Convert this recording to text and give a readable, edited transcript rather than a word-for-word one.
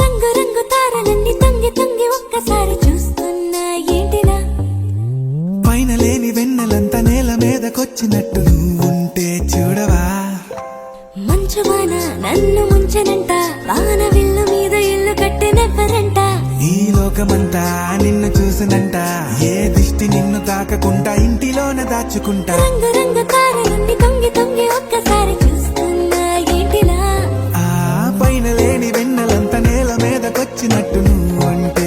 రంగు రంగు తారలన్నీ తొంగి తొంగి ఒక్కసారి చూస్తున్నా ఏంటిలా పైన లేని వెన్నెలంతా నేల మీదకొచ్చినట్టు నువ్వుంటే చూడవా మంచువాన నన్ను ముంచెనంట వాన విల్లు మీద ఇల్లు కట్టినెవ్వరంట ఈ లోకమంతా నిన్ను చూసినంట ఏ దిష్టి నిన్ను తాకకుండా ఇంటిలోన దాచుకుంటా రంగు రంగు తారలన్నీ తొంగి తొంగి ఒక్కసారి చూస్తున్నా ఏంటిలా ఆ పైన లేని వెన్నెలంతా నేల మీదకొచ్చినట్టు నువ్వుంటే